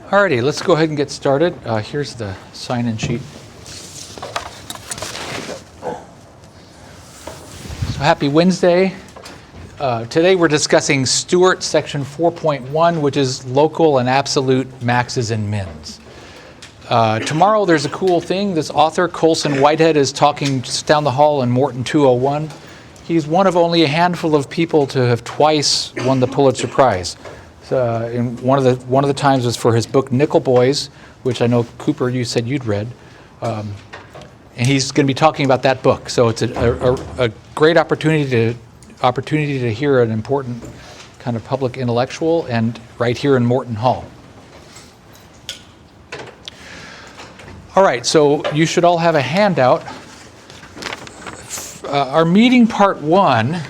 Alrighty, let's go ahead and get started. Here's the sign-in sheet. So happy Wednesday. Today we're discussing Stewart section 4.1, which is local and absolute maxes and mins. Tomorrow there's a cool thing. This author, Colson Whitehead, is talking just down the hall in Morton 201. He's one of only a handful of people to have twice won the Pulitzer Prize. In one of the times was for his book Nickel Boys, which I know, Cooper, you said you'd read. And he's going to be talking about that book. So it's a great opportunity to hear an important kind of public intellectual, and right here in Morton Hall. All right, so you should all have a handout. Our meeting part one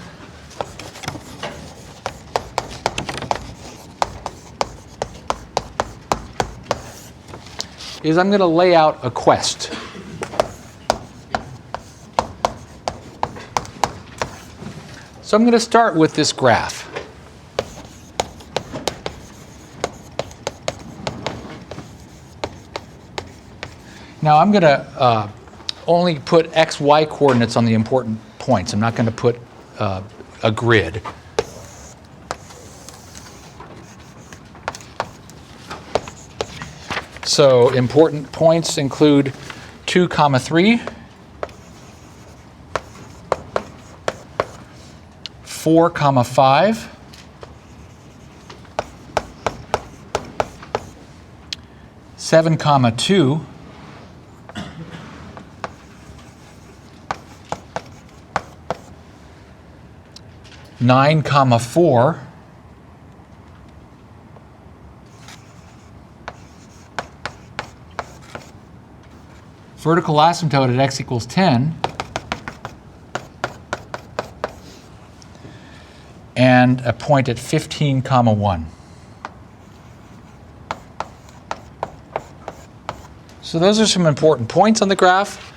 is I'm going to lay out a quest. So I'm going to start with this graph. Now I'm going to only put x, y coordinates on the important points. I'm not going to put a grid. So important points include 2, 3, 4, 5, 7, 2, 9, 4, vertical asymptote at x equals 10, and a point at 15, 1. So those are some important points on the graph.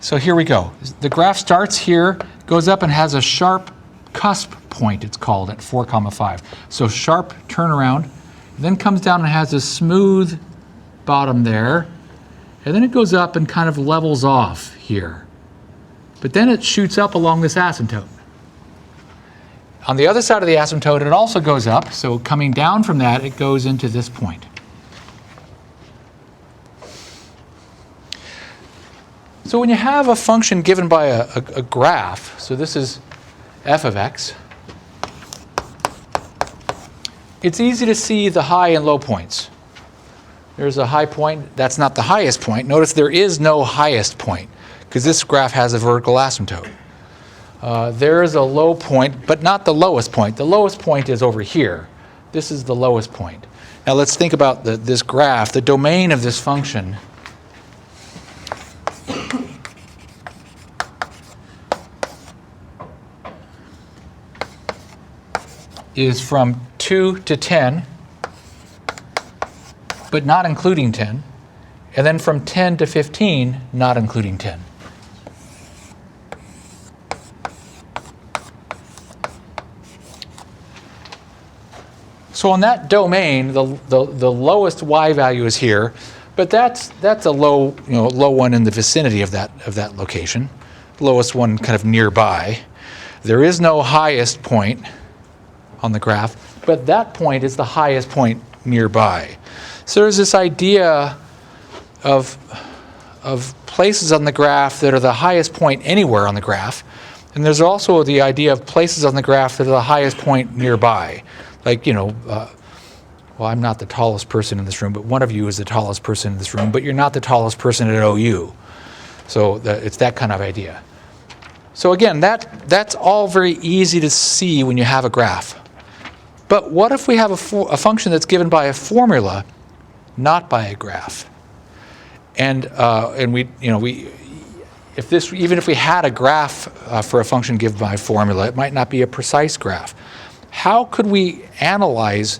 So here we go. The graph starts here, goes up and has a sharp cusp point, it's called, at 4, 5. So sharp turnaround, then comes down and has a smooth bottom there, and then it goes up and kind of levels off here. But then it shoots up along this asymptote. On the other side of the asymptote, it also goes up, so coming down from that, it goes into this point. So when you have a function given by a graph, so this is f of x, it's easy to see the high and low points. There's a high point. That's not the highest point. Notice there is no highest point because this graph has a vertical asymptote. There is a low point, but not the lowest point. The lowest point is over here. This is the lowest point. Now let's think about this graph. The domain of this function is from 2 to 10, but not including 10, and then from 10 to 15, not including 10. So on that domain, the lowest y value is here, but that's a low one in the vicinity of that location, lowest one kind of nearby. There is no highest point on the graph, but that point is the highest point nearby. So there's this idea of places on the graph that are the highest point anywhere on the graph, and there's also the idea of places on the graph that are the highest point nearby. Like, well, I'm not the tallest person in this room, but one of you is the tallest person in this room, but you're not the tallest person at OU. So it's that kind of idea. So again, that's all very easy to see when you have a graph. But what if we have a function that's given by a formula, not by a graph? And even if we had a graph for a function given by a formula, it might not be a precise graph. How could we analyze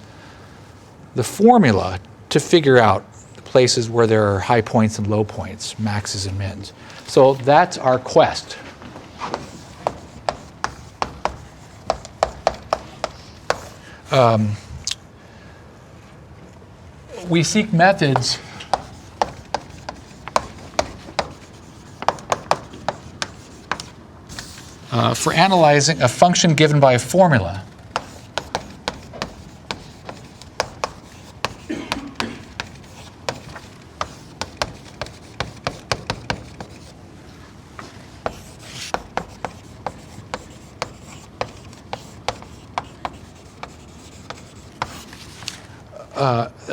the formula to figure out the places where there are high points and low points, maxes and mins? So that's our quest. we seek methods for analyzing a function given by a formula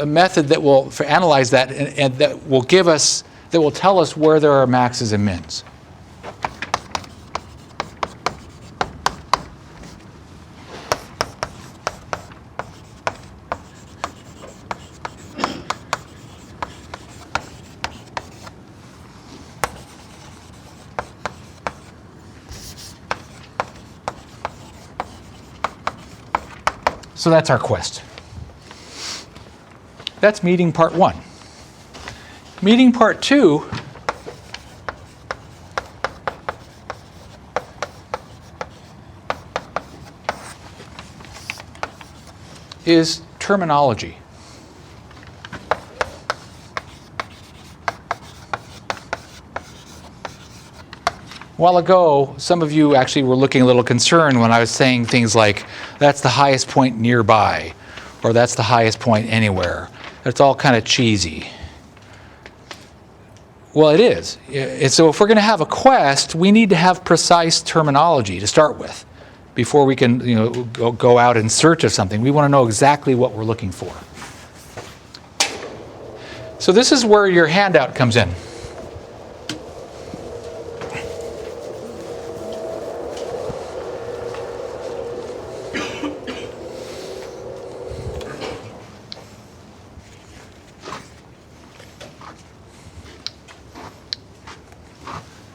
a method that will analyze that and that will give us, that will tell us where there are maxes and mins. So that's our quest. That's meeting part 1. Meeting part 2 is terminology. A while ago, some of you actually were looking a little concerned when I was saying things like, that's the highest point nearby, or that's the highest point anywhere. It's all kind of cheesy. Well, it is. So if we're going to have a quest, we need to have precise terminology to start with before we can, go out in search of something. We want to know exactly what we're looking for. So this is where your handout comes in.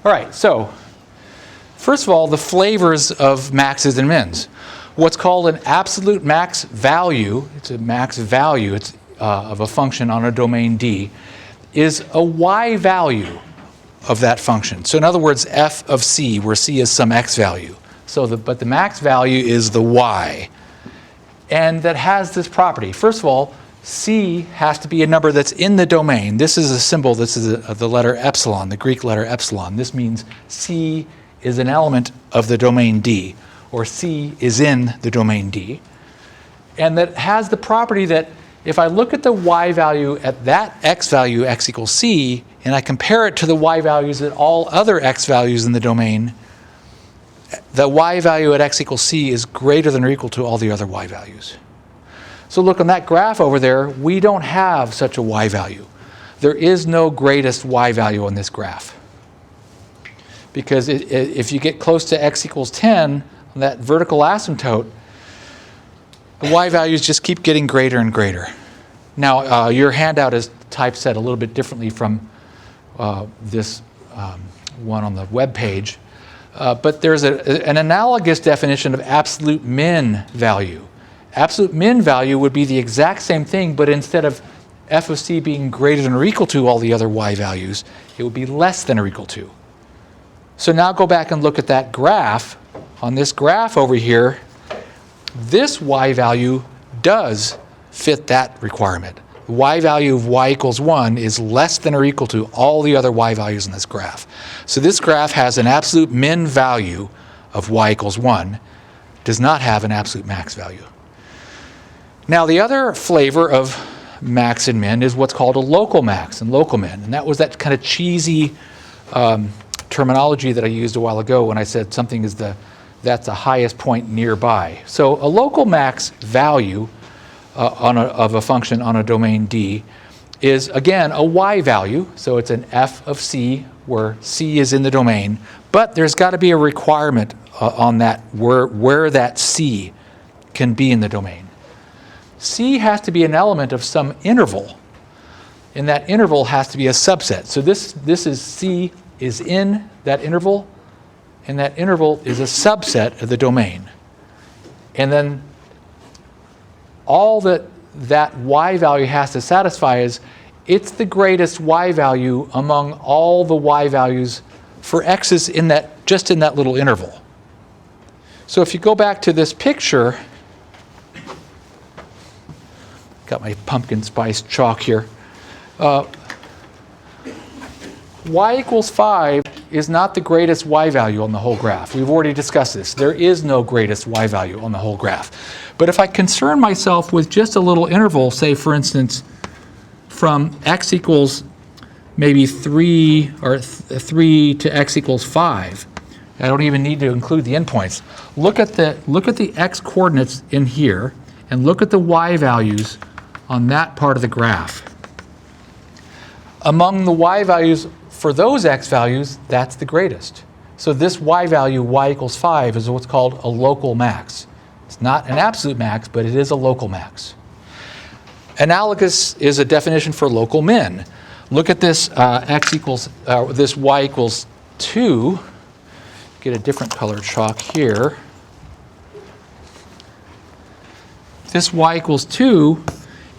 All right, so first of all, the flavors of maxes and mins. What's called an absolute max value, it's a max value of a function on a domain D, is a y value of that function. So in other words, f of c, where c is some x value. But the max value is the y. And that has this property. First of all, c has to be a number that's in the domain. This is a symbol, this is the letter epsilon, the Greek letter epsilon. This means c is an element of the domain D, or c is in the domain D. And that has the property that if I look at the y value at that x value, x equals c, and I compare it to the y values at all other x values in the domain, the y value at x equals c is greater than or equal to all the other y values. So look on that graph over there, we don't have such a y value. There is no greatest y value on this graph. Because if you get close to x equals 10, on that vertical asymptote, the y values just keep getting greater and greater. Now, your handout is typeset a little bit differently from this one on the web page. But there's an analogous definition of absolute min value. Absolute min value would be the exact same thing, but instead of f of c being greater than or equal to all the other y values, it would be less than or equal to. So now go back and look at that graph. On this graph over here, this y value does fit that requirement. The y value of y equals 1 is less than or equal to all the other y values in this graph. So this graph has an absolute min value of y equals 1, does not have an absolute max value. Now the other flavor of max and min is what's called a local max and local min. And that was that kind of cheesy terminology that I used a while ago when I said something is that's the highest point nearby. So a local max value of a function on a domain D is, again, a y value. So it's an f of c, where c is in the domain. But there's got to be a requirement on that, where that c can be in the domain. C has to be an element of some interval, and that interval has to be a subset. So this is C is in that interval, and that interval is a subset of the domain. And then all that y value has to satisfy is it's the greatest y value among all the y values for x's in that, just in that little interval. So if you go back to this picture, got my pumpkin spice chalk here. Y equals 5 is not the greatest y value on the whole graph. We've already discussed this. There is no greatest y value on the whole graph. But if I concern myself with just a little interval, say for instance, from x equals maybe 3 or 3 to x equals 5, I don't even need to include the endpoints. Look at the x coordinates in here and look at the y values on that part of the graph. Among the y values for those x values, that's the greatest. So this y value, y equals 5, is what's called a local max. It's not an absolute max, but it is a local max. Analogous is a definition for local min. Look at this this y equals 2. Get a different color chalk here. This y equals 2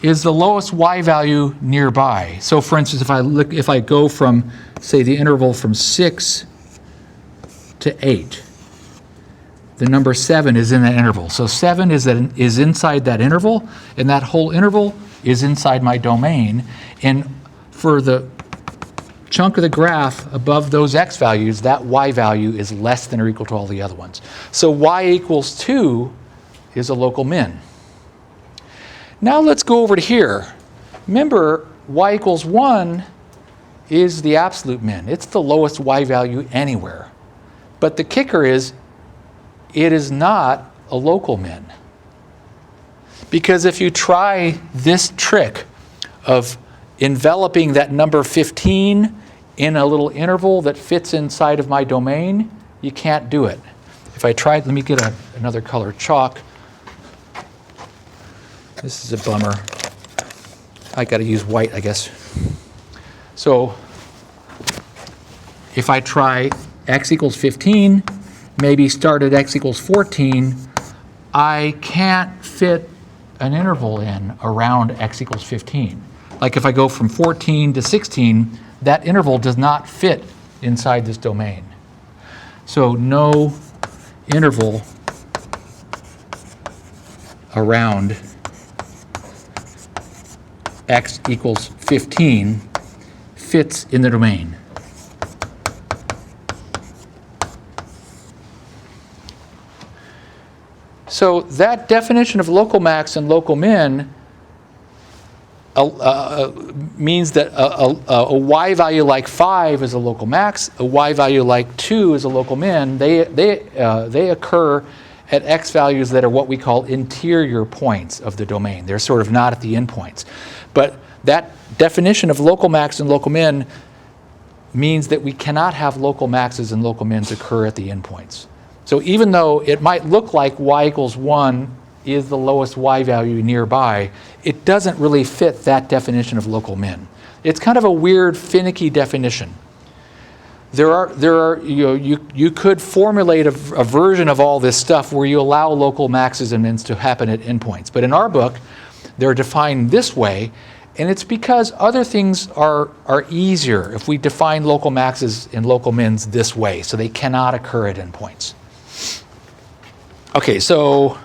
is the lowest y value nearby. So for instance, if I go from, say, the interval from 6 to 8, the number 7 is in that interval. So 7 is inside that interval, and that whole interval is inside my domain. And for the chunk of the graph above those x values, that y value is less than or equal to all the other ones. So y equals 2 is a local min. Now let's go over to here. Remember, y equals 1 is the absolute min. It's the lowest y value anywhere. But the kicker is, it is not a local min. Because if you try this trick of enveloping that number 15 in a little interval that fits inside of my domain, you can't do it. If I tried, let me get another color chalk. This is a bummer. I got to use white, I guess. So if I try x equals 15, maybe start at x equals 14, I can't fit an interval in around x equals 15. Like if I go from 14 to 16, that interval does not fit inside this domain. So no interval around x equals 15 fits in the domain. So that definition of local max and local min means that a y value like 5 is a local max, a y value like 2 is a local min. They occur at x values that are what we call interior points of the domain. They're sort of not at the endpoints. But that definition of local max and local min means that we cannot have local maxes and local mins occur at the endpoints. So even though it might look like y equals 1 is the lowest y value nearby, it doesn't really fit that definition of local min. It's kind of a weird, finicky definition. You could formulate a version of all this stuff where you allow local maxes and mins to happen at endpoints. But in our book, they're defined this way, and it's because other things are easier if we define local maxes and local mins this way, so they cannot occur at endpoints. Okay, so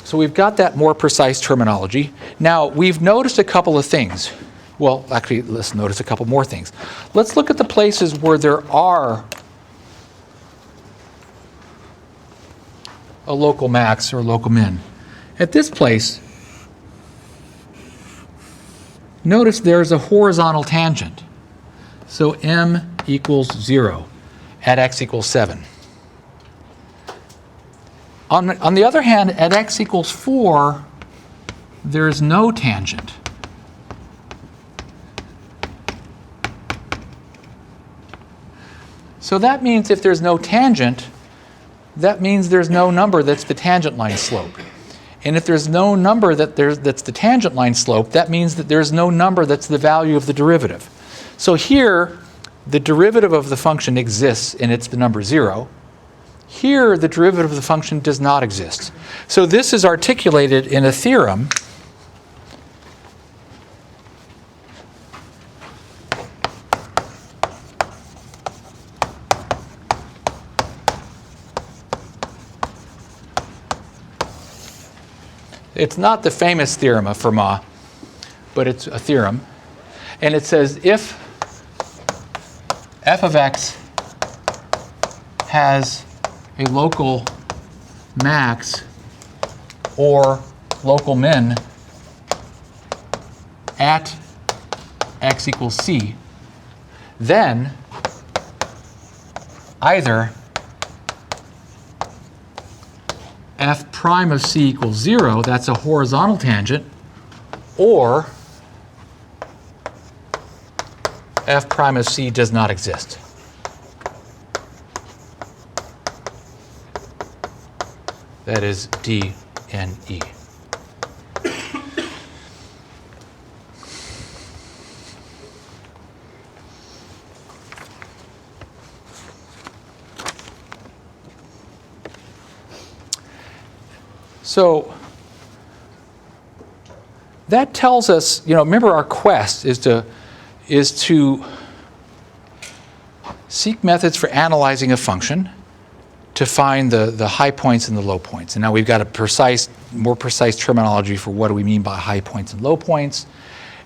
so we've got that more precise terminology. Now, we've noticed a couple of things. Well, actually, let's notice a couple more things. Let's look at the places where there are a local max or local min. At this place, notice there's a horizontal tangent. So m equals 0 at x equals 7. On the other hand, at x equals 4, there is no tangent. So that means if there's no tangent, that means there's no number that's the tangent line slope. And if there's no number that's the tangent line slope, that means that there's no number that's the value of the derivative. So here, the derivative of the function exists, and it's the number 0. Here, the derivative of the function does not exist. So this is articulated in a theorem It's not the famous theorem of Fermat, but it's a theorem. And it says if f of x has a local max or local min at x equals c, then either f prime of c equals 0, that's a horizontal tangent, or f prime of c does not exist. That is D and E. So that tells us, remember our quest is to seek methods for analyzing a function to find the high points and the low points. And now we've got a more precise terminology for what do we mean by high points and low points.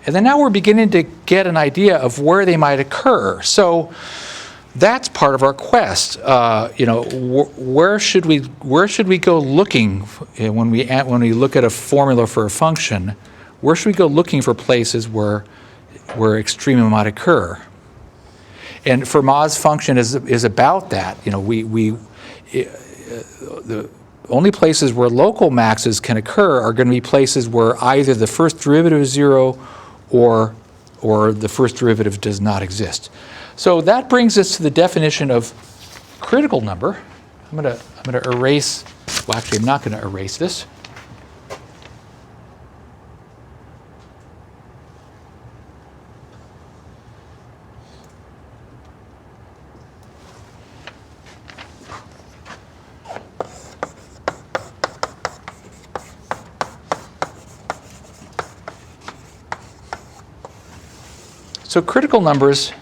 And then now we're beginning to get an idea of where they might occur. So that's part of our quest. Where should we go looking when we look at a formula for a function? Where should we go looking for places where extrema might occur? And Fermat's function is about that. The only places where local maxes can occur are going to be places where either the first derivative is 0 or the first derivative does not exist. So that brings us to the definition of critical number. I'm going to erase. Well, actually, I'm not going to erase this. So critical numbers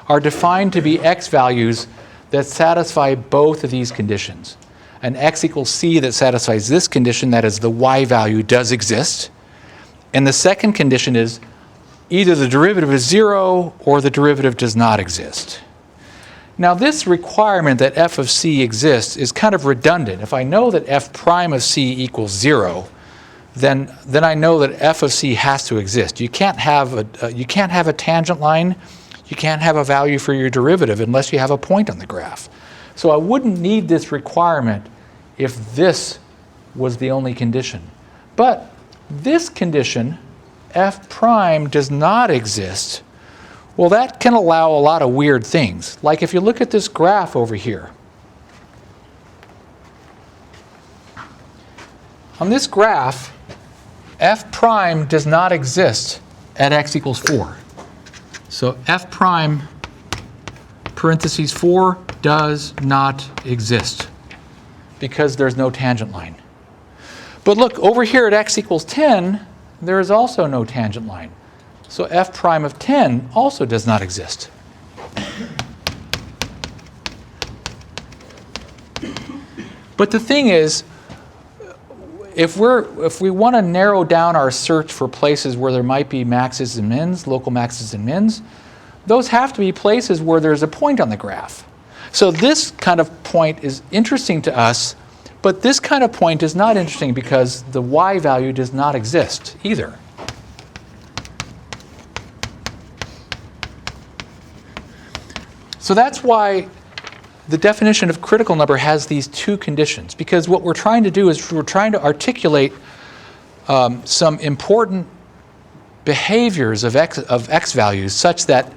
are defined to be x values that satisfy both of these conditions. An x equals c that satisfies this condition, that is the y value does exist. And the second condition is either the derivative is 0 or the derivative does not exist. Now this requirement that f of c exists is kind of redundant. If I know that f prime of c equals 0, then I know that f of c has to exist. You can't have a tangent line. You can't have a value for your derivative unless you have a point on the graph. So I wouldn't need this requirement if this was the only condition. But this condition, f prime does not exist, well, that can allow a lot of weird things. Like if you look at this graph over here. On this graph, f prime does not exist at x equals 4. So f prime parentheses 4 does not exist because there's no tangent line. But look, over here at x equals 10, there is also no tangent line. So f prime of 10 also does not exist. But the thing is, if we want to narrow down our search for places where there might be maxes and mins, local maxes and mins, those have to be places where there's a point on the graph. So this kind of point is interesting to us, but this kind of point is not interesting because the y value does not exist either. So that's why the definition of critical number has these two conditions, because what we're trying to do is we're trying to articulate some important behaviors of x values such that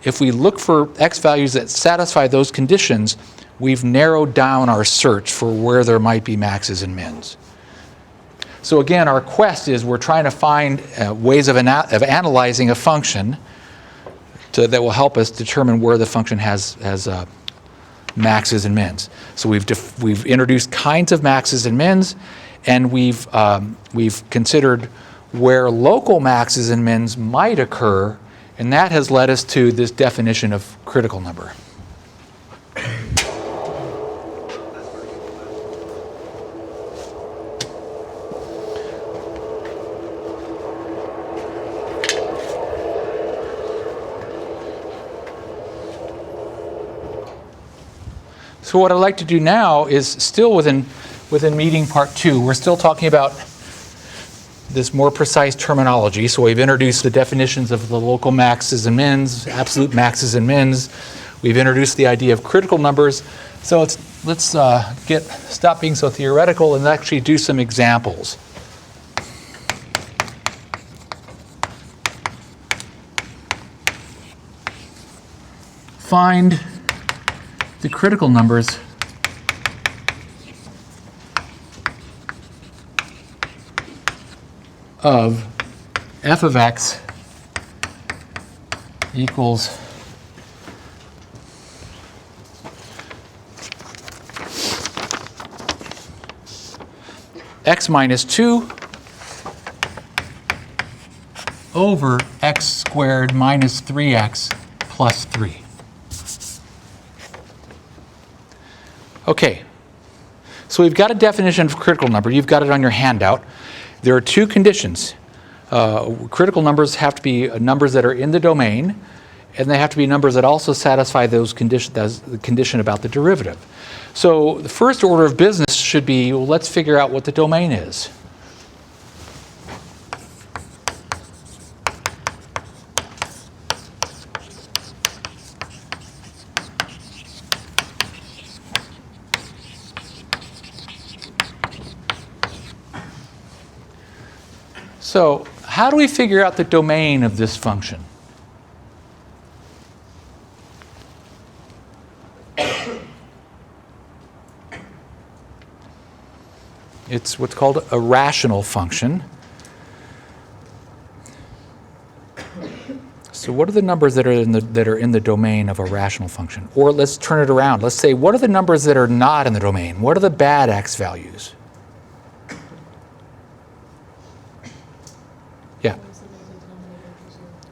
if we look for x values that satisfy those conditions, we've narrowed down our search for where there might be maxes and mins. So again, our quest is we're trying to find ways of analyzing a function that will help us determine where the function has maxes and mins. So we've introduced kinds of maxes and mins, and we've considered where local maxes and mins might occur, and that has led us to this definition of critical number. So what I'd like to do now is still within meeting part 2, we're still talking about this more precise terminology. So we've introduced the definitions of the local maxes and mins, absolute maxes and mins. We've introduced the idea of critical numbers. So let's stop being so theoretical and actually do some examples. Find the critical numbers of f of x equals x minus 2 over x squared minus 3x plus 3. Okay, so we've got a definition of critical number. You've got it on your handout. There are two conditions. Critical numbers have to be numbers that are in the domain, and they have to be numbers that also satisfy those conditions, the condition about the derivative. So the first order of business should be, well, let's figure out what the domain is. So how do we figure out the domain of this function? It's what's called a rational function. So what are the numbers that are in the domain of a rational function? Or let's turn it around. Let's say, what are the numbers that are not in the domain? What are the bad x values? Yeah.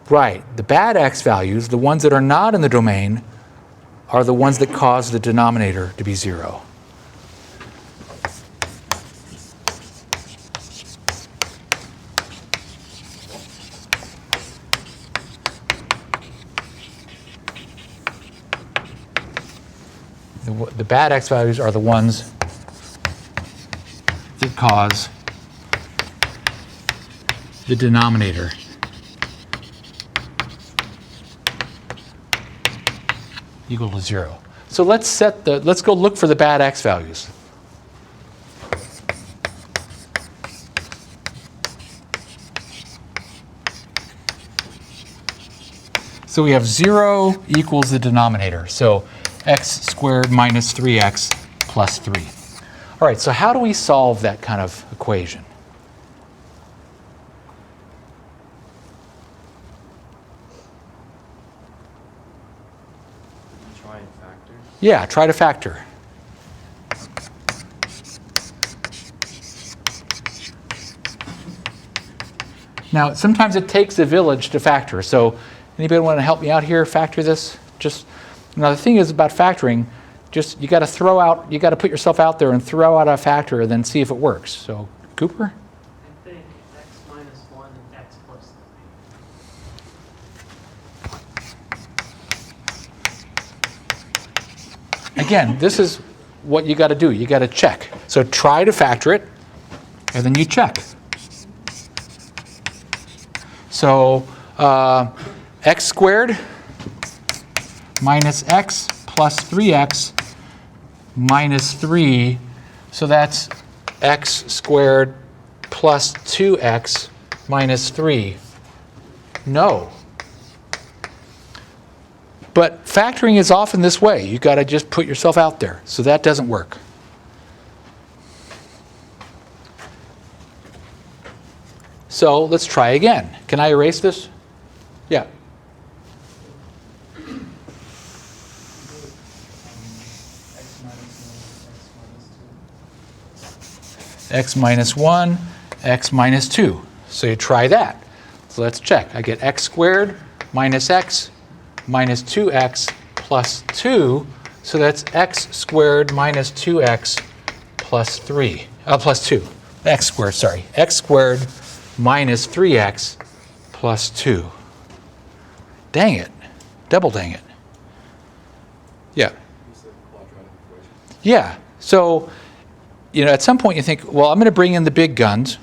Right. The bad x values, the ones that are not in the domain, are the ones that cause the denominator to be 0. The bad x values are the ones that cause the denominator equal to 0. So let's go look for the bad x values. So we have 0 equals the denominator. So x squared minus 3x plus 3. All right, so how do we solve that kind of equation? Try and factor? Yeah, try to factor. Now, sometimes it takes a village to factor. So anybody want to help me out here, factor this? Now, the thing is about factoring, you got to put yourself out there and throw out a factor and then see if it works. So, Cooper? I think x minus 1 and x plus 3. Again, this is what you got to do. You got to check. So try to factor it, and then you check. So x squared minus x plus 3x minus 3. So that's x squared plus 2x minus 3. No. But factoring is often this way. You've got to just put yourself out there. So that doesn't work. So let's try again. Can I erase this? Yeah. X minus 1, x minus 2. So you try that. So let's check. I get x squared minus x minus 2x plus 2. So that's x squared minus 2x plus 3. Plus 2. X squared, sorry. X squared minus 3x plus 2. Dang it. Double dang it. Yeah. You said quadratic equation. Yeah. So, at some point you think, well, I'm going to bring in the big guns.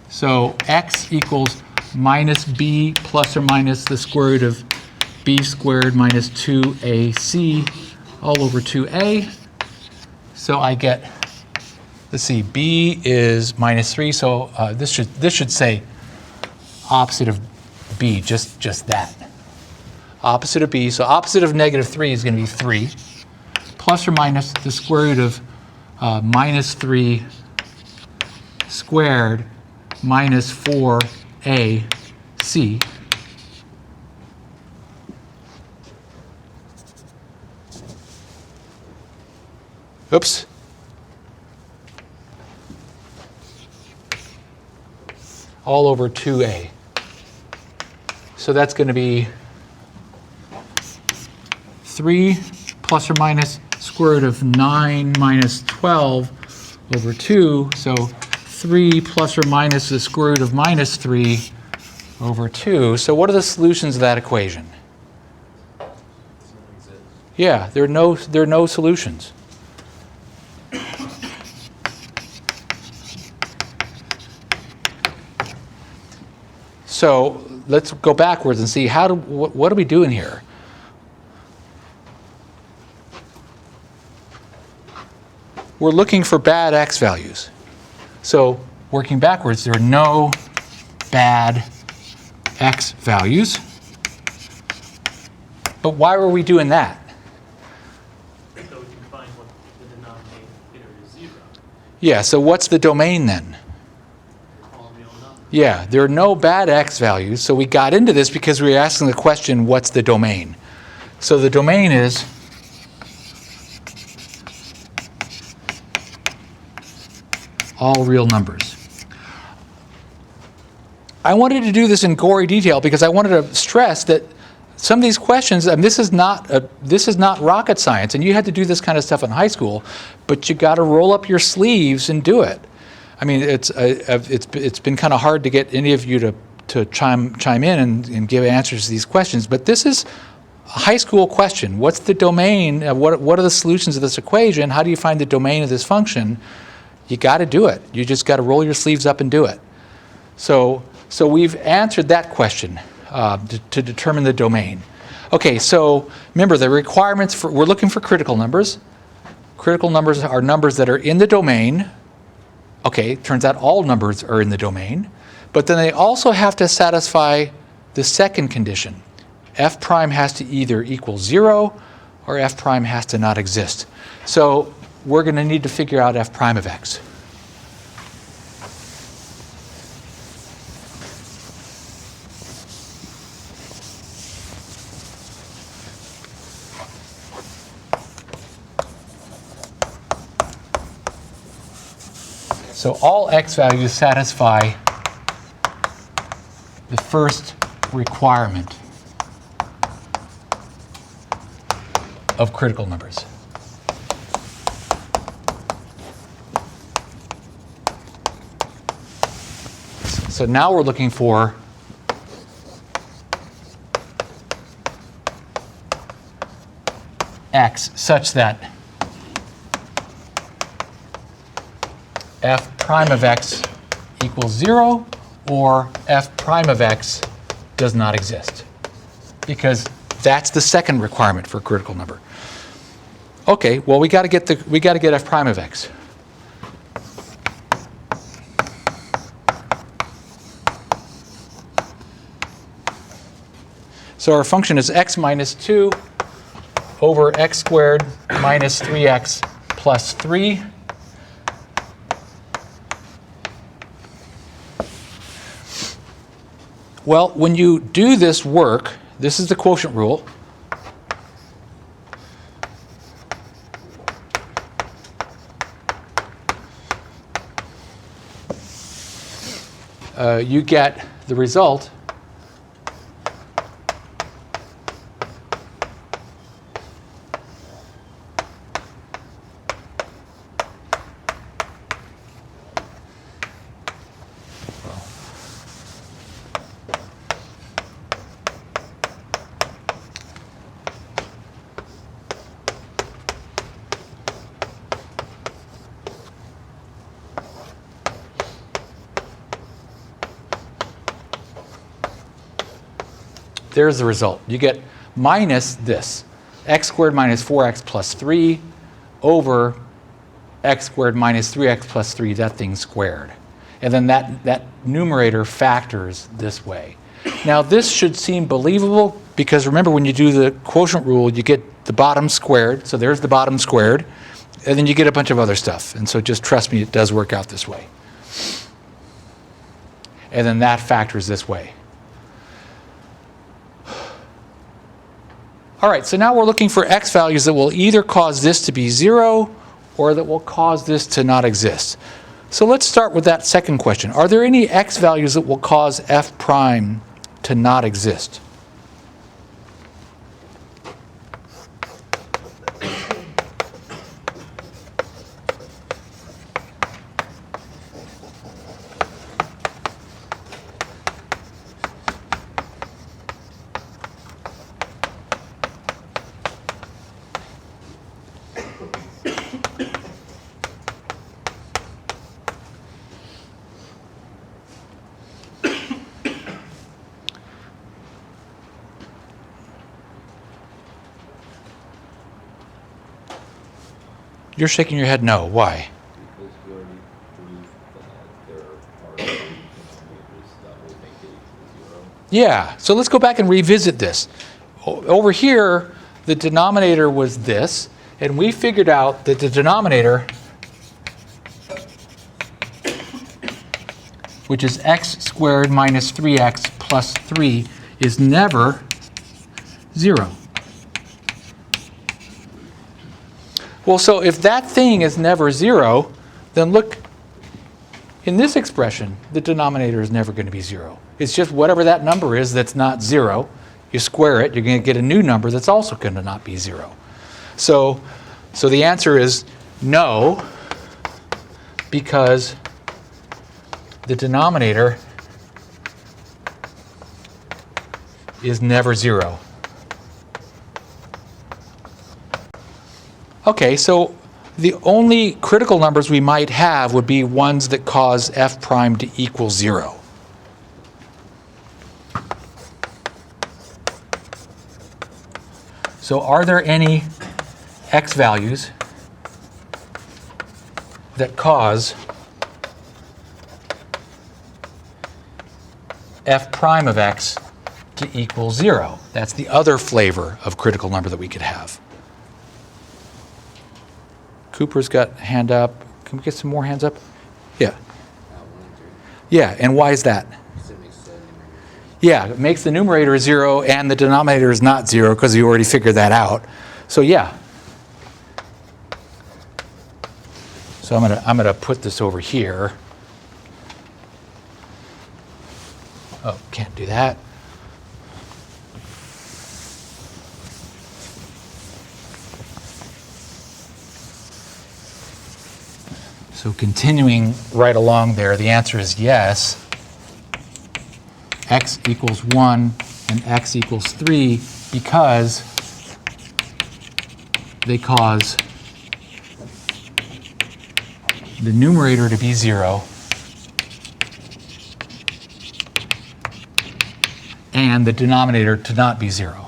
So x equals minus b plus or minus the square root of b squared minus 2ac all over 2a. So I get, let's see, b is minus 3, so this should say opposite of b, just that. Opposite of b, so opposite of negative 3 is going to be 3, plus or minus the square root of minus 3 squared minus 4ac. Oops. All over 2a. So that's going to be 3 plus or minus square root of 9 minus 12 over 2. So 3 plus or minus the square root of minus 3 over 2. So what are the solutions of that equation? Yeah, there are no solutions. So let's go backwards and see what are we doing here? We're looking for bad x values. So working backwards, there are no bad x values. But why were we doing that? So we can find what the denominator is 0. Yeah, so what's the domain then? All real numbers. Yeah, there are no bad x values. So we got into this because we were asking the question, what's the domain? So the domain is all real numbers. I wanted to do this in gory detail because I wanted to stress that some of these questions, and this is not rocket science, and you had to do this kind of stuff in high school, but you got to roll up your sleeves and do it. I mean, it's been kind of hard to get any of you to chime in and give answers to these questions, but this is a high school question. What's the domain? What are the solutions of this equation? How do you find the domain of this function? You got to do it. You just got to roll your sleeves up and do it. So we've answered that question to determine the domain. Okay, so remember the requirements we're looking for critical numbers. Critical numbers are numbers that are in the domain. Okay, turns out all numbers are in the domain. But then they also have to satisfy the second condition. F prime has to either equal 0 or F prime has to not exist. So we're going to need to figure out F prime of x. So all x values satisfy the first requirement of critical numbers. So now we're looking for x such that f prime of x equals 0 or f prime of x does not exist, because that's the second requirement for a critical number. Okay, well we got to get f prime of x. So our function is x minus 2 over x squared minus 3x plus 3. Well, when you do this work, this is the quotient rule. You get the result there's the result. You get minus this, x squared minus 4x plus 3 over x squared minus 3x plus 3, that thing squared. And then that numerator factors this way. Now this should seem believable because remember when you do the quotient rule, you get the bottom squared, so there's the bottom squared, and then you get a bunch of other stuff. And so just trust me, it does work out this way. And then that factors this way. All right, so now we're looking for x values that will either cause this to be 0 or that will cause this to not exist. So let's start with that second question. Are there any x values that will cause f prime to not exist? You're shaking your head no. Why? Because we already proved that there are denominators that will make it equal to 0. Yeah, so let's go back and revisit this. Over here, the denominator was this, and we figured out that the denominator, which is x squared minus 3x plus 3, is never 0. Well, so if that thing is never 0, then look, in this expression, the denominator is never going to be 0. It's just whatever that number is that's not 0. You square it, you're going to get a new number that's also going to not be 0. So the answer is no, because the denominator is never 0. Okay, so the only critical numbers we might have would be ones that cause f prime to equal 0. So are there any x values that cause f prime of x to equal 0? That's the other flavor of critical number that we could have. Cooper's got a hand up. Can we get some more hands up? Yeah. 1 and 3. Yeah, and why is that? Because it makes the numerator 0. Yeah, it makes the numerator 0 and the denominator is not 0 because you already figured that out. So yeah. So I'm gonna put this over here. Oh, can't do that. So continuing right along there, the answer is yes. X equals 1 and x equals 3 because they cause the numerator to be 0 and the denominator to not be 0.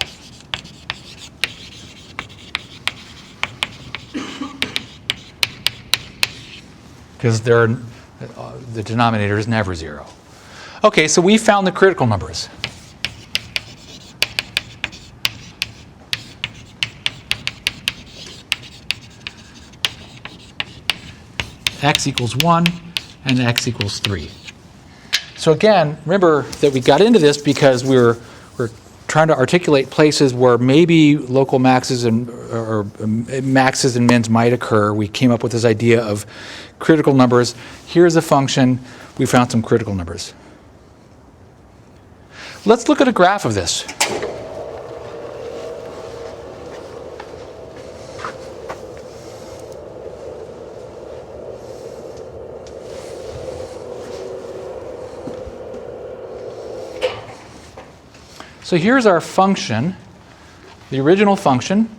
Because the denominator is never 0. Okay, so we found the critical numbers. X equals 1 and x equals 3. So again, remember that we got into this because we're trying to articulate places where maybe local maxes or maxes and mins might occur. We came up with this idea of critical numbers. Here's a function. We found some critical numbers. Let's look at a graph of this. So here's our function, the original function,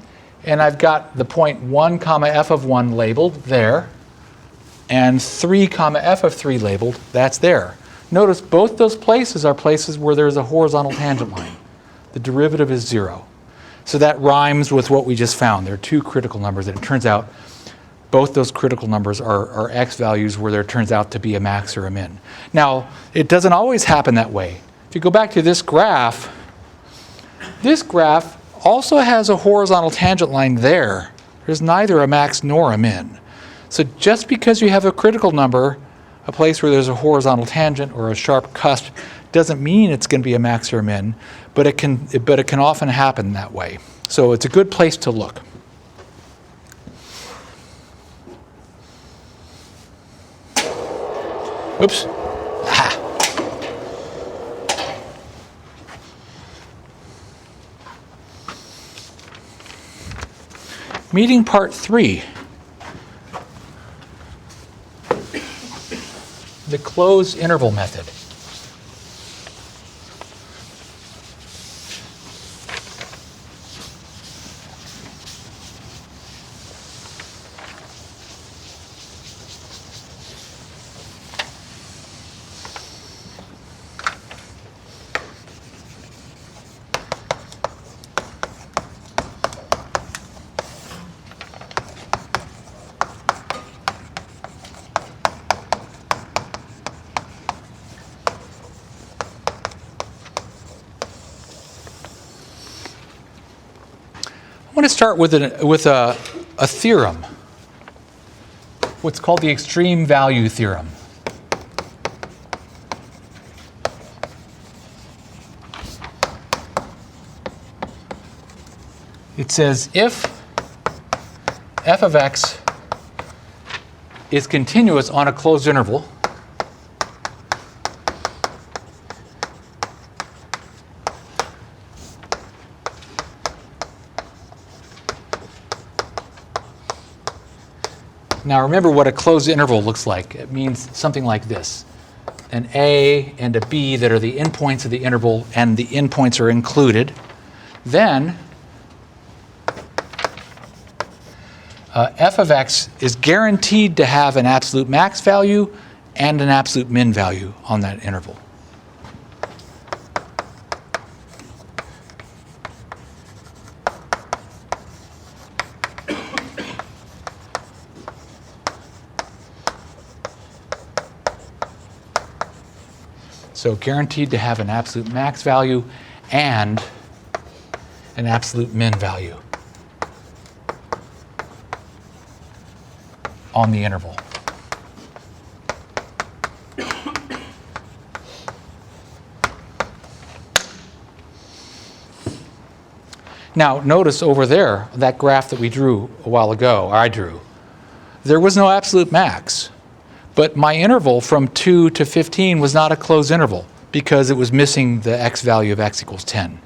and I've got the point 1 comma f of 1 labeled there, and 3 comma f of 3 labeled, that's there. Notice both those places are places where there's a horizontal tangent line. the derivative is 0. So that rhymes with what we just found. There are two critical numbers, and it turns out both those critical numbers are x values where there turns out to be a max or a min. Now, it doesn't always happen that way. If you go back to this graph also has a horizontal tangent line there. There's neither a max nor a min. So just because you have a critical number, a place where there's a horizontal tangent or a sharp cusp, doesn't mean it's going to be a max or a min, but it can often happen that way. So it's a good place to look. Oops. Aha. Meeting part 3. The closed interval method. I want to start with a theorem, what's called the extreme value theorem. It says if f of x is continuous on a closed interval, now remember what a closed interval looks like. It means something like this. An A and a B that are the endpoints of the interval, and the endpoints are included. Then f of x is guaranteed to have an absolute max value and an absolute min value on that interval. So guaranteed to have an absolute max value and an absolute min value on the interval. Now notice over there, that graph that we drew a while ago, or I drew, there was no absolute max. But my interval from 2 to 15 was not a closed interval because it was missing the x value of x equals 10.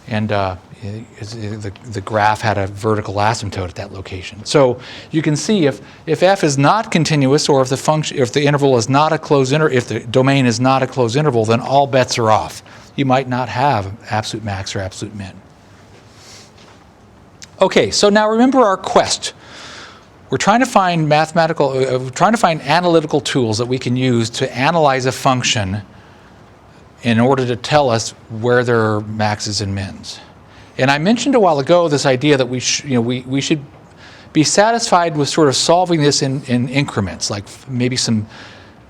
And the graph had a vertical asymptote at that location. So you can see if f is not continuous, or if the interval is not a closed interval, if the domain is not a closed interval, then all bets are off. You might not have absolute max or absolute min. Okay, so now remember our quest. We're trying to find analytical tools that we can use to analyze a function in order to tell us where there are maxes and mins. And I mentioned a while ago this idea that we should be satisfied with sort of solving this in increments, like maybe some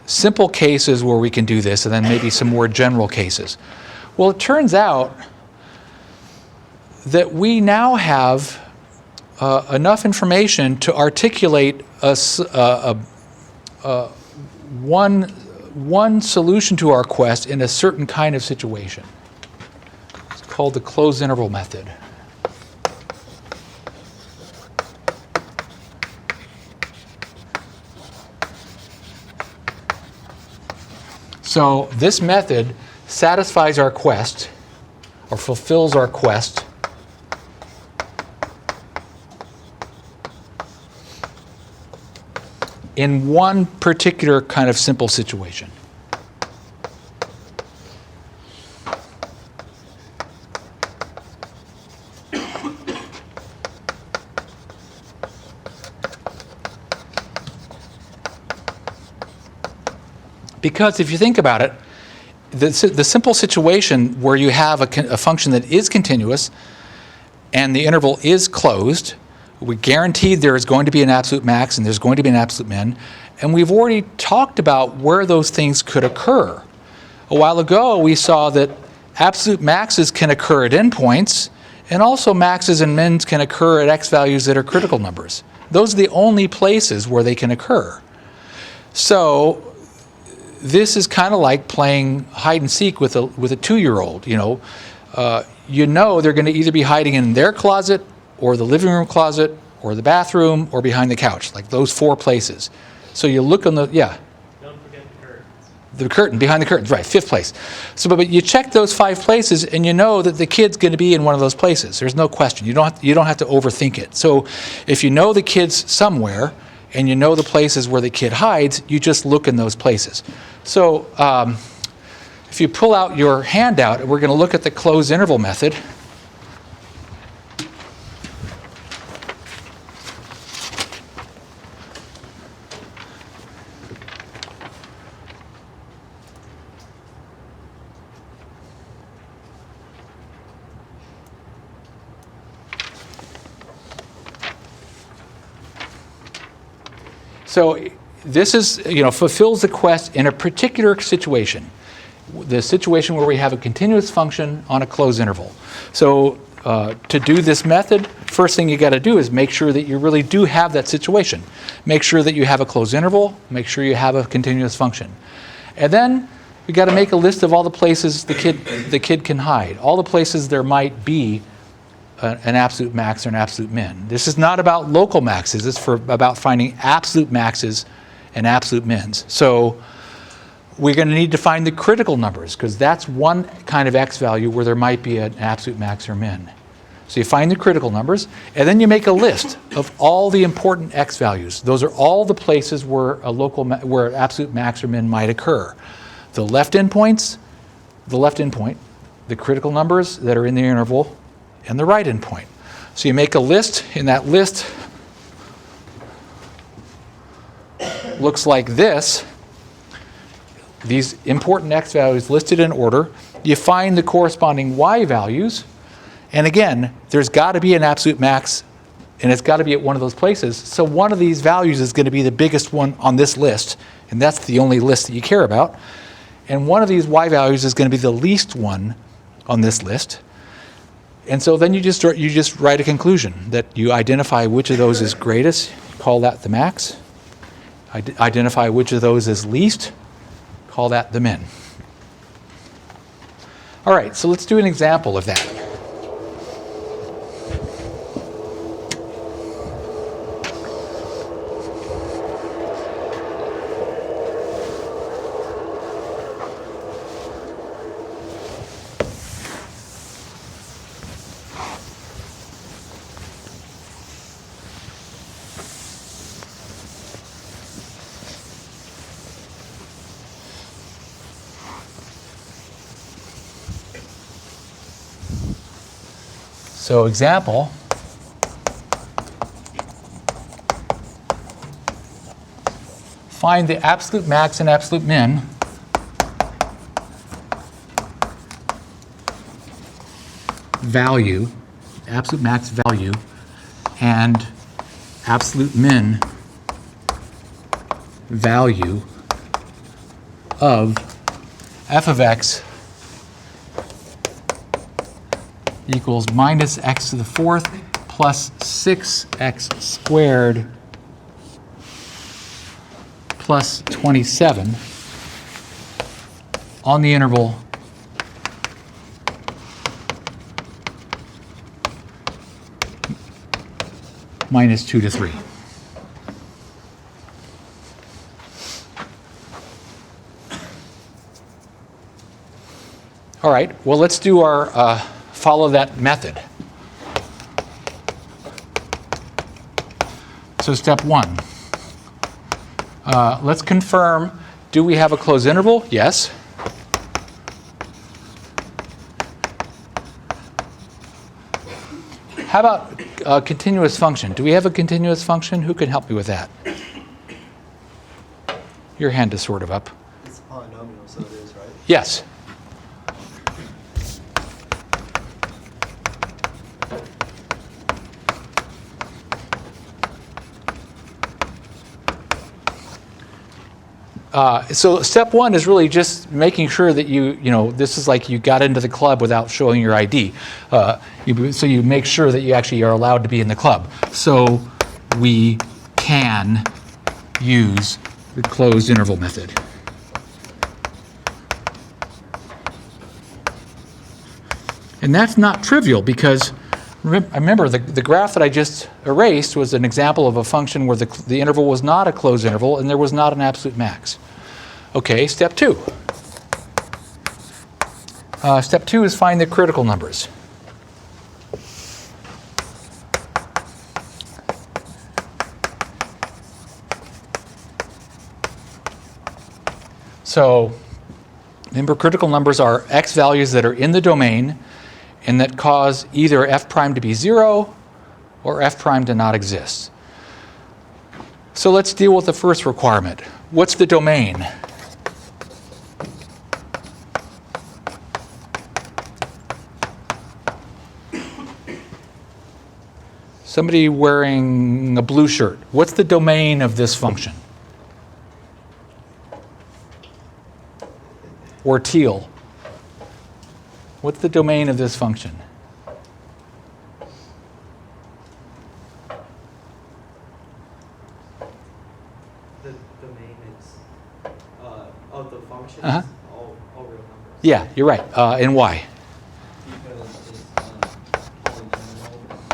simple cases where we can do this, and then maybe some more general cases. Well, it turns out that we now have enough information to articulate one solution to our quest in a certain kind of situation. It's called the closed interval method. So this method satisfies our quest, or fulfills our quest, in one particular kind of simple situation. Because if you think about it, the simple situation where you have a function that is continuous and the interval is closed, we guaranteed there is going to be an absolute max and there's going to be an absolute min, and we've already talked about where those things could occur. A while ago, we saw that absolute maxes can occur at endpoints, and also maxes and mins can occur at x values that are critical numbers. Those are the only places where they can occur. So this is kind of like playing hide and seek with a 2-year-old. You know they're going to either be hiding in their closet or the living room closet or the bathroom or behind the couch, like those 4 places. So you look on the, yeah. Don't forget the curtains. The curtain, behind the curtains, right, 5th place. So, but you check those 5 places and you know that the kid's going to be in one of those places. There's no question. You don't have to overthink it. So if you know the kid's somewhere and you know the places where the kid hides, you just look in those places. So if you pull out your handout, we're going to look at the closed interval method. So this is, fulfills the quest in a particular situation, the situation where we have a continuous function on a closed interval. So to do this method, first thing you got to do is make sure that you really do have that situation. Make sure that you have a closed interval, make sure you have a continuous function. And then we got to make a list of all the places the kid can hide, all the places there might be an absolute max or an absolute min. This is not about local maxes. It's about finding absolute maxes and absolute mins. So we're going to need to find the critical numbers because that's one kind of x value where there might be an absolute max or min. So you find the critical numbers, and then you make a list of all the important x values. Those are all the places where where an absolute max or min might occur. The left endpoint, the critical numbers that are in the interval, and the right endpoint. So you make a list. In that list, looks like this. These important x values listed in order. You find the corresponding y values. And again, there's got to be an absolute max, and it's got to be at one of those places. So one of these values is going to be the biggest one on this list, and that's the only list that you care about. And one of these y values is going to be the least one on this list. And so then you just write a conclusion that you identify which of those is greatest, call that the max. Identify which of those is least, call that the min. All right, so let's do an example of that. So example, find the absolute max and absolute min value, absolute max value, and absolute min value of f of x equals minus x to the 4th plus 6x squared plus 27 on the interval minus 2 to 3. All right, well, let's do our follow that method. So step 1. Let's confirm, do we have a closed interval? Yes. How about a continuous function? Do we have a continuous function? Who can help me with that? Your hand is sort of up. It's polynomial, so it is, right? Yes. So step one is really just making sure that this is like you got into the club without showing your ID. So you make sure that you actually are allowed to be in the club. So we can use the closed interval method. And that's not trivial because remember the graph that I just erased was an example of a function where the interval was not a closed interval and there was not an absolute max. Okay, step two. Step two is find the critical numbers. So remember, critical numbers are x values that are in the domain and that cause either f prime to be 0 or f prime to not exist. So let's deal with the first requirement. What's the domain? Somebody wearing a blue shirt. What's the domain of this function? Or teal. What's the domain of this function? The domain is of the function Uh-huh. is all real numbers. Yeah, you're right. And why? Because it's polynomial,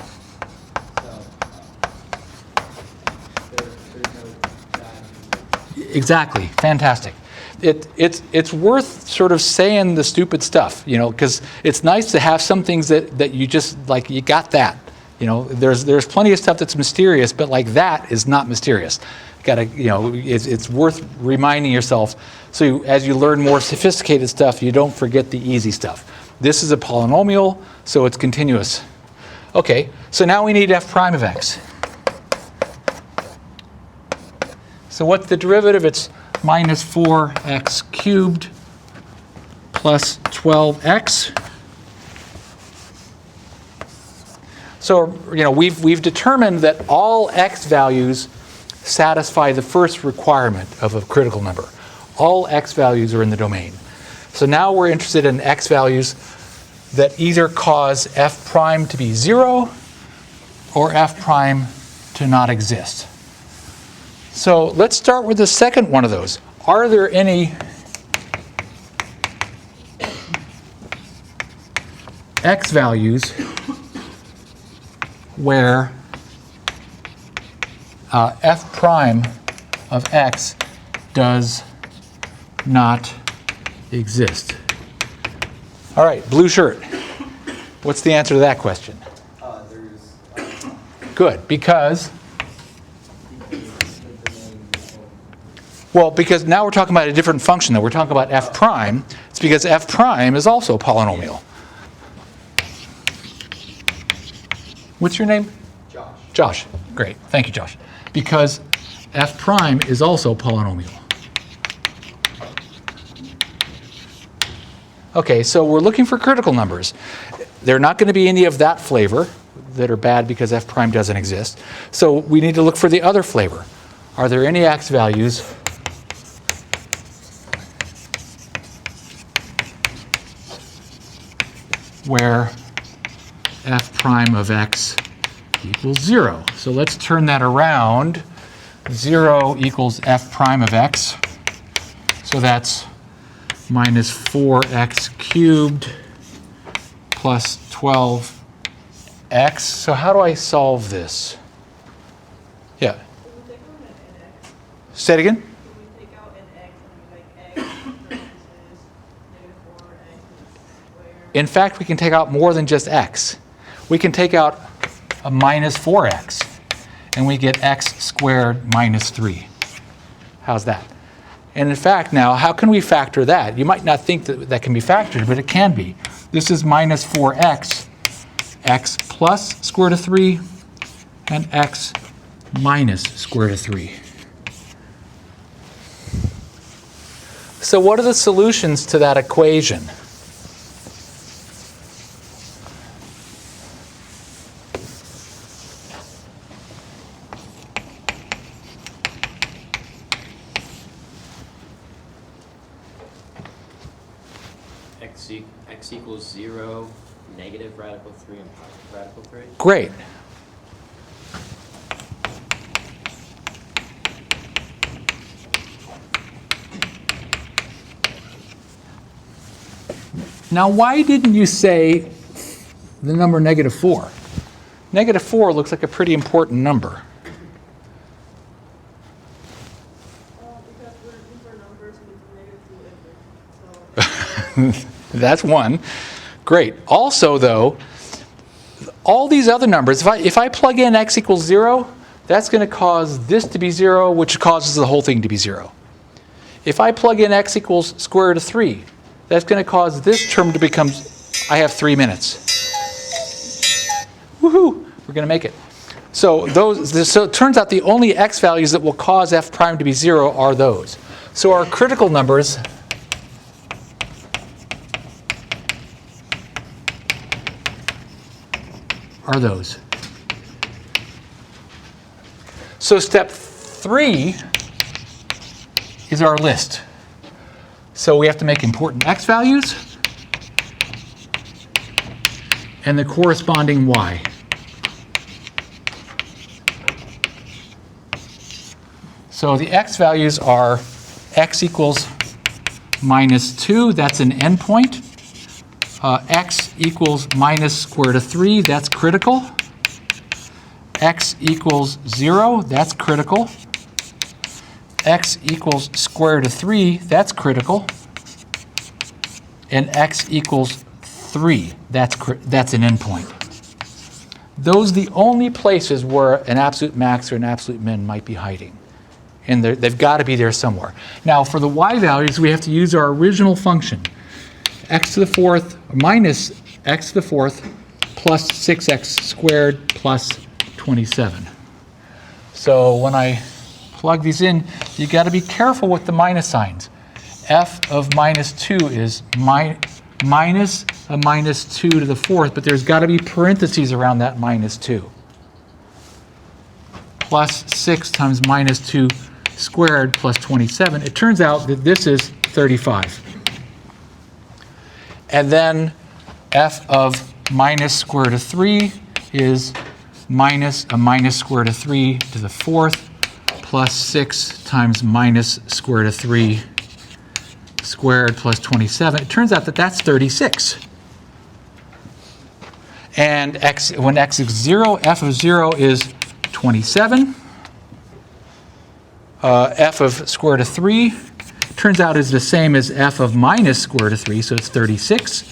so there's no value. Exactly. Fantastic. It's worth sort of saying the stupid stuff, because it's nice to have some things that you just like. You got that, There's plenty of stuff that's mysterious, but like that is not mysterious. It's worth reminding yourself. So as you learn more sophisticated stuff, you don't forget the easy stuff. This is a polynomial, so it's continuous. Okay, so now we need f prime of x. So what's the derivative? It's minus 4x cubed plus 12x. So, we've determined that all x values satisfy the first requirement of a critical number. All x values are in the domain. So now we're interested in x values that either cause f prime to be 0 or f prime to not exist. So let's start with the second one of those. Are there any x values where f prime of x does not exist? All right, blue shirt. What's the answer to that question? There's Good, because? the domain. Well, because now we're talking about a different function, though. We're talking about f prime. It's because f prime is also a polynomial. What's your name? Josh. Josh. Great. Thank you, Josh. Because f prime is also polynomial. Okay, so we're looking for critical numbers. There are not going to be any of that flavor that are bad because f prime doesn't exist. So we need to look for the other flavor. Are there any x values where f prime of x equals 0? So let's turn that around. 0 equals f prime of x. So that's minus 4x cubed plus 12x. So how do I solve this? Yeah. Say it again. Can we take out an x and make x parentheses -4x squared? In fact, we can take out more than just x. We can take out a minus 4x, and we get x squared minus 3. How's that? And in fact, now, how can we factor that? You might not think that that can be factored, but it can be. This is minus 4x, x plus square root of 3, and x minus square root of 3. So what are the solutions to that equation? x equals 0, negative radical 3, and positive radical 3. Great. Now, why didn't you say the number -4? -4 looks like a pretty important number. Because we're looking for numbers with -2 entries, so. That's one. Great. Also, though, all these other numbers, if I plug in x equals 0, that's going to cause this to be 0, which causes the whole thing to be 0. If I plug in x equals square root of 3, that's going to cause this term to become, I have 3 minutes. Woohoo! We're going to make it. So it turns out the only x values that will cause f prime to be 0 are those. So our critical numbers are those. So step 3 is our list. So we have to make important x values and the corresponding y. So the x values are x equals -2, that's an endpoint. X equals minus square root of 3, that's critical. X equals 0, that's critical. X equals square root of 3, that's critical. And x equals 3, that's an endpoint. Those are the only places where an absolute max or an absolute min might be hiding. And they've got to be there somewhere. Now, for the y values, we have to use our original function. X to the 4th minus x to the 4th plus 6x squared plus 27. So when I plug these in, you got to be careful with the minus signs. F of -2 is minus a -2 to the 4th, but there's got to be parentheses around that -2. Plus 6 times -2 squared plus 27. It turns out that this is 35. And then f of minus square root of 3 is minus a minus square root of 3 to the 4th plus 6 times minus square root of 3 squared plus 27. It turns out that that's 36. And when x is 0, f of 0 is 27. F of square root of 3 turns out is the same as f of minus square root of 3, so it's 36.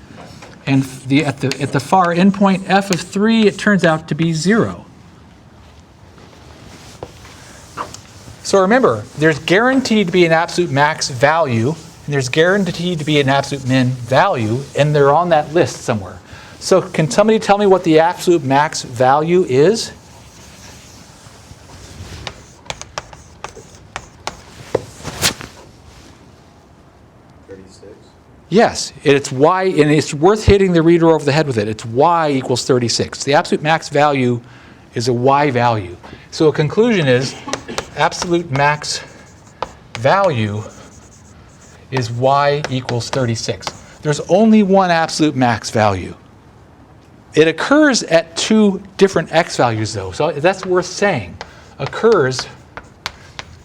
And at the far endpoint, f of 3, it turns out to be 0. So remember, there's guaranteed to be an absolute max value, and there's guaranteed to be an absolute min value, and they're on that list somewhere. So can somebody tell me what the absolute max value is? Yes, it's y, and it's worth hitting the reader over the head with it. It's y equals 36. The absolute max value is a y value. So a conclusion is absolute max value is y equals 36. There's only one absolute max value. It occurs at 2 different x values, though, so that's worth saying. Occurs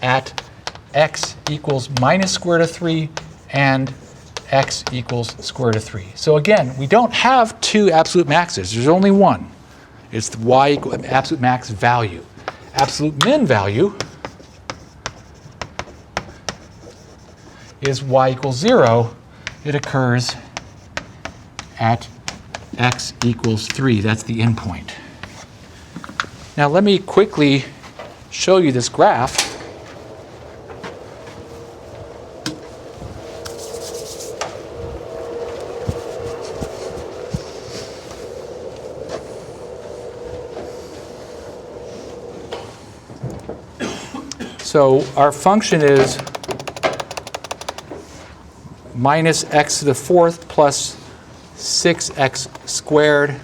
at x equals minus square root of 3 and x equals square root of 3. So again, we don't have 2 absolute maxes. There's only one. It's the y equal absolute max value. Absolute min value is y equals 0. It occurs at x equals 3. That's the endpoint. Now let me quickly show you this graph. So our function is minus x to the 4th plus 6x squared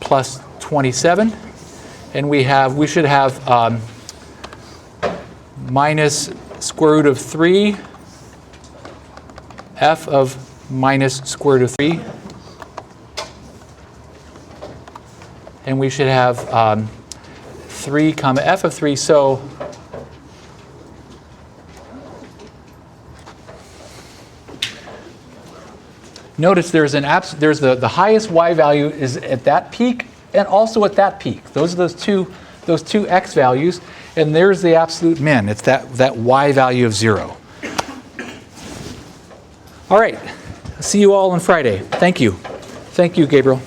plus 27. And we should have minus square root of 3 f of minus square root of 3. And we should have 3 comma f of 3. So notice there's the highest y value is at that peak and also at that peak. Those are those two x values, and there's the absolute min. It's that y value of 0. All right. See you all on Friday. Thank you. Thank you, Gabriel.